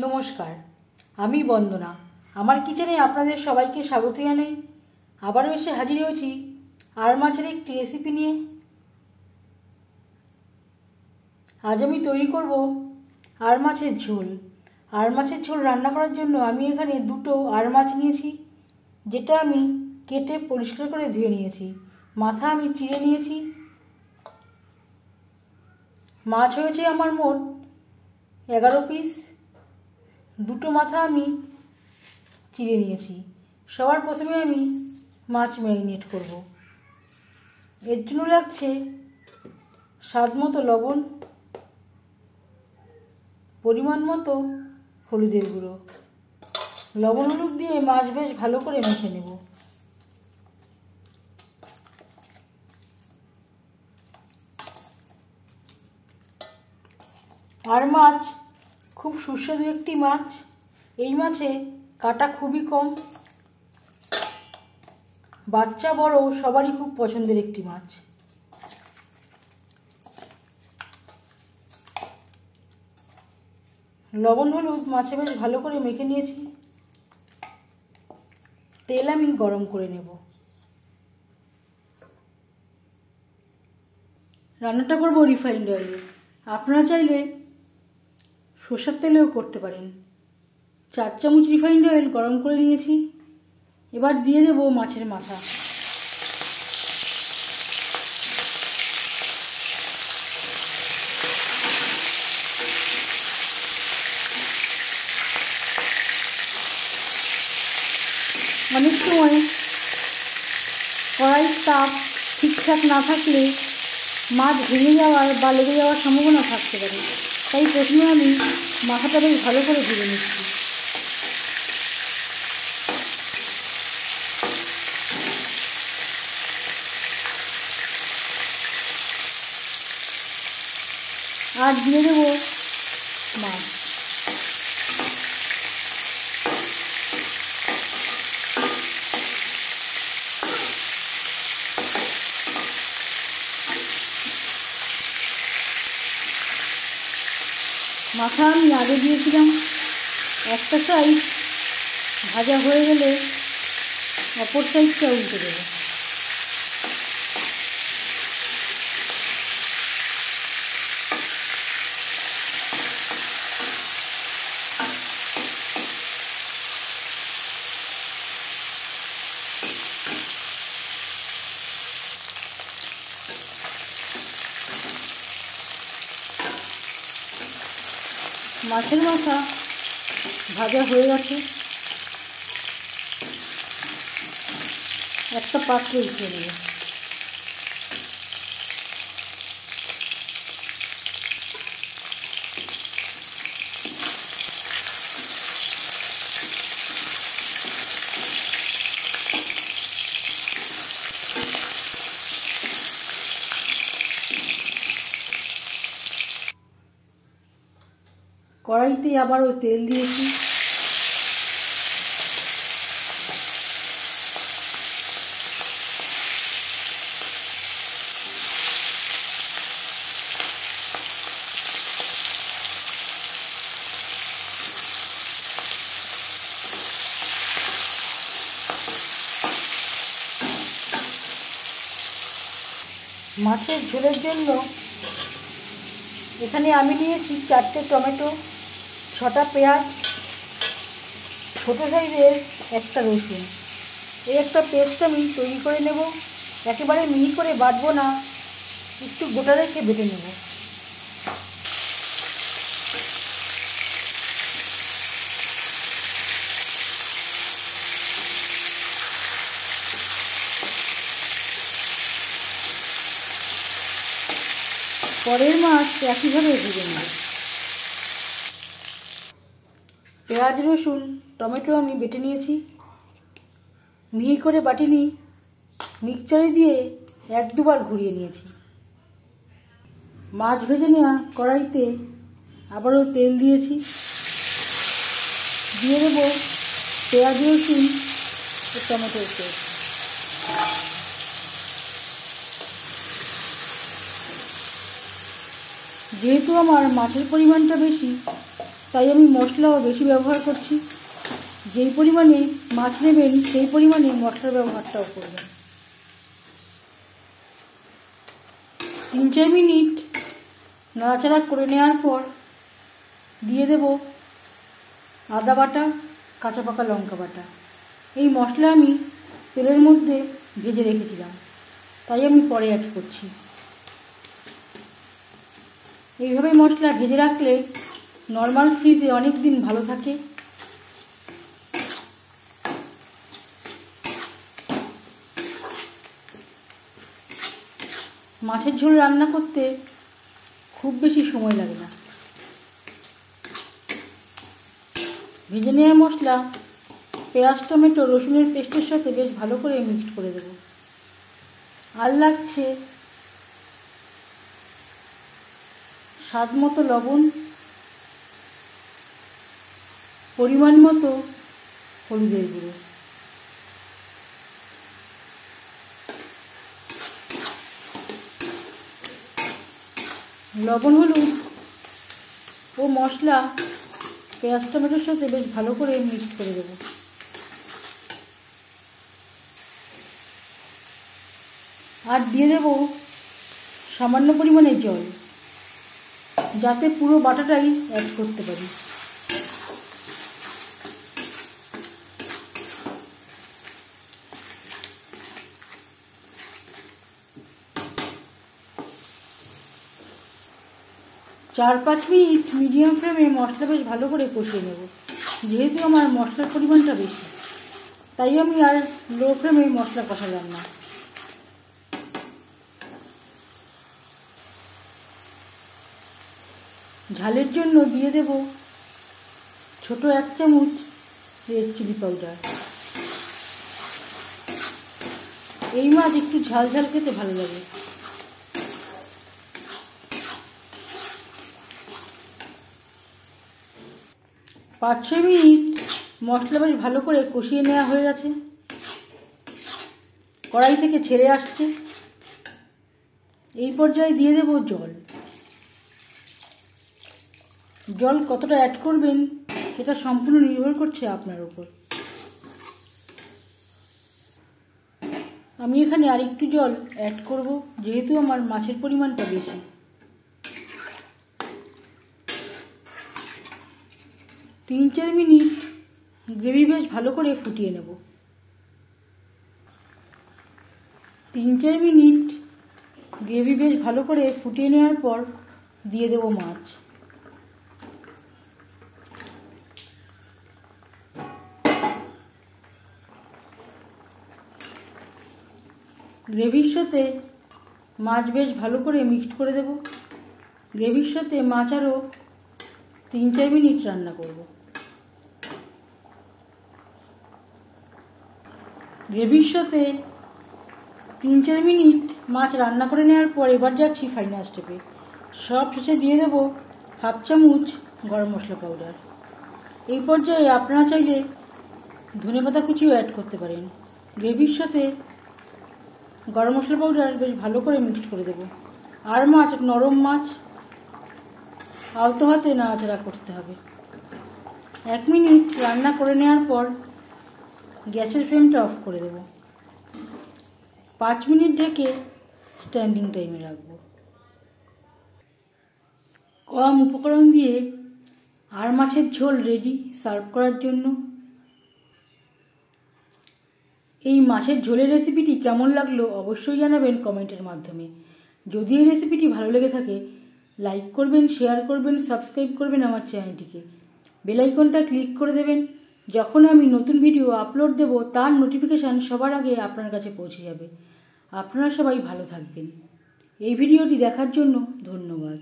নমস্কার, আমি বন্দনা। আমার কিচেনে আপনাদের সবাইকে স্বাগত জানাই। আবারও এসে হাজির হয়েছি আর মাছের একটি রেসিপি নিয়ে। আজ আমি তৈরি করব আর মাছের ঝোল। আর মাছের ঝোল রান্না করার জন্য আমি এখানে দুটো আর মাছ নিয়েছি, যেটা আমি কেটে পরিষ্কার করে ধুয়ে নিয়েছি। মাথা আমি চিড়ে নিয়েছি। মাছ হয়েছে আমার মোট 11 পিস। দুটো মাথা আমি চিড়ে নিয়েছি। সবার প্রথমে আমি মাছ ম্যারিনেট করব। এর জন্য লাগছে স্বাদ মতো লবণ, পরিমাণ মতো হলুদের গুঁড়ো। লবণ হলুদ দিয়ে মাছ বেশ ভালো করে মেখে নেব। আর মাছ খুব সুস্বাদু একটি মাছ। এই মাছে কাঁটা খুবই কম। বাচ্চা বড় সবারই খুব পছন্দের একটি মাছ। লবণ হলুদ মাছে বেশ ভালো করে মেখে নিয়েছি। তেল আমি গরম করে নেব। রান্নাটা করব রিফাইন্ড অয়েলে। আপনারা চাইলে সরষের তেলেও করতে পারেন। 4 চামচ রিফাইন্ড অয়েল গরম করে নিয়েছি। এবার দিয়ে দেব মাছের মাথা। অনেক সময় কড়াইয়ের তাপ ঠিকঠাক না থাকলে মাছ ভেঙে যাওয়ার বা লেগে যাওয়ার সম্ভাবনা থাকতে পারে। তাই প্রথমে আমি মাথাটা বেশ ভালো করে ধুয়ে নিচ্ছি। আর দিয়ে দেবো মাছ। মাথা আমি আগে দিয়েছিলাম। একটা সাইড ভাজা হয়ে গেলে অপর সাইডটা উল্টে দেবো। মাছের মাথা ভাজা হয়ে গেছে। একটা পাত্রে উঠিয়ে নেব। কড়াইতে আবারও তেল দিয়েছি। মাছের ঝোলের জন্য এখানে আমি নিয়েছি 4টে টমেটো, 6টা পেঁয়াজ, ছোটো সাইজের একটা রসুন। এই একটা পেস্ট আমি তৈরি করে নেব। একেবারে মিহি করে বাটবো না, একটু গোটা রেখে বেটে নেব। পরের মাছ একইভাবে ভেজে নেব। পেঁয়াজ, রসুন, টমেটো আমি বেটে নিয়েছি। মিহি করে বাটিনি, মিক্সচারে দিয়ে 1-2 বার ঘুরিয়ে নিয়েছি। মাছ ভেজে নেওয়া কড়াইতে আবারও তেল দিয়েছি। দিয়ে দেবো পেঁয়াজ, রসুন ও টমেটোর পেস্ট। যেহেতু আমার মাছের পরিমাণটা বেশি, তাই আমি মশলাও বেশি ব্যবহার করছি। যেই পরিমাণে মাছ নেবেন সেই পরিমাণে মশলার ব্যবহারটাও করবেন। 3-4 মিনিট নাড়াচাড়া করে নেওয়ার পর দিয়ে দেব আদা বাটা, কাঁচা পাকা লঙ্কা বাটা। এই মশলা আমি তেলের মধ্যে ভেজে রেখেছিলাম, তাই আমি পরে অ্যাড করছি। এইভাবে মশলা ভেজে রাখলে নর্মাল ফ্রিজে অনেক দিন ভালো থাকে। মাছের ঝোল রান্না করতে খুব বেশি সময় লাগে না। ভেজে নেওয়া মশলা পেঁয়াজ, টমেটো, রসুনের পেস্টের সাথে বেশ ভালো করে মিক্সড করে দেব। আর লাগছে স্বাদ মতো লবণ, পরিমাণ মতো হলুদের গুঁড়ো। লবণ, হলুদ ও মশলা পেঁয়াজ টমেটোর সাথে বেশ ভালো করে মিক্সড করে দেব। আর দিয়ে দেব সামান্য পরিমাণে জল, যাতে পুরো বাটাটাই অ্যাড করতে পারি। চার 5 মিনিট মিডিয়াম ফ্লেমে মশলা বেশ ভালো করে কষিয়ে নেব। যেহেতু আমার মশলার পরিমাণটা বেশি, তাই আমি আর লো ফ্লেমে মশলা কষালাম না। ঝালের জন্য দিয়ে দেব ছোট 1 চামচ রেড চিলি পাউডার। এই মাছ একটু ঝাল ঝাল খেতে ভালো লাগে। পাঁচ 6 মিনিট মশলা বেশ ভালো করে কষিয়ে নেওয়া হয়ে গেছে। কড়াই থেকে ছেড়ে আসছে। এই পর্যায়ে দিয়ে দেব জল। জল কতটা অ্যাড করবেন সেটা সম্পূর্ণ নির্ভর করছে আপনার উপর। আমি এখানে আর একটু জল অ্যাড করব, যেহেতু আমার মাছের পরিমাণটা বেশি। 3-4 মিনিট গ্রেভি বেশ ভালো করে ফুটিয়ে নেব। 3-4 মিনিট গ্রেভি বেশ ভালো করে ফুটিয়ে নেওয়ার পর দিয়ে দেব মাছ। গ্রেভির সাথে মাছ বেশ ভালো করে মিক্সড করে দেব। গ্রেভির সাথে মাছ আরও 3-4 মিনিট রান্না করব। গ্রেভির সাথে 3-4 মিনিট মাছ রান্না করে নেওয়ার পর এবার যাচ্ছি ফাইনাল স্টেপে। সব শেষে দিয়ে দেব 1/2 চামচ গরম মশলা পাউডার। এই পর্যায়ে আপনারা চাইলে ধনেপাতা কুচিও অ্যাড করতে পারেন। গ্রেভির সাথে গরম মশলা পাউডার বেশ ভালো করে মিক্সড করে দেব। আর মাছ নরম মাছ, আলতো হাতে নাড়াচাড়া করতে হবে। 1 মিনিট রান্না করে নেওয়ার পর গ্যাসের ফ্লেমটা অফ করে দেব। 5 মিনিট ঢেকে স্ট্যান্ডিং টাইমে রাখবো। কম উপকরণ দিয়ে আর মাছের ঝোল রেডি সার্ভ করার জন্য। এই মাছের ঝোলের রেসিপিটি কেমন লাগলো অবশ্যই জানাবেন কমেন্টের মাধ্যমে। যদি এই রেসিপিটি ভালো লেগে থাকে লাইক করবেন, শেয়ার করবেন, সাবস্ক্রাইব করবেন আমার চ্যানেলটিকে। বেল আইকনটা ক্লিক করে দেবেন। যখন আমি নতুন ভিডিও আপলোড দেব তার নোটিফিকেশান সবার আগে আপনার কাছে পৌঁছে যাবে। আপনারা সবাই ভালো থাকবেন। এই ভিডিওটি দেখার জন্য ধন্যবাদ।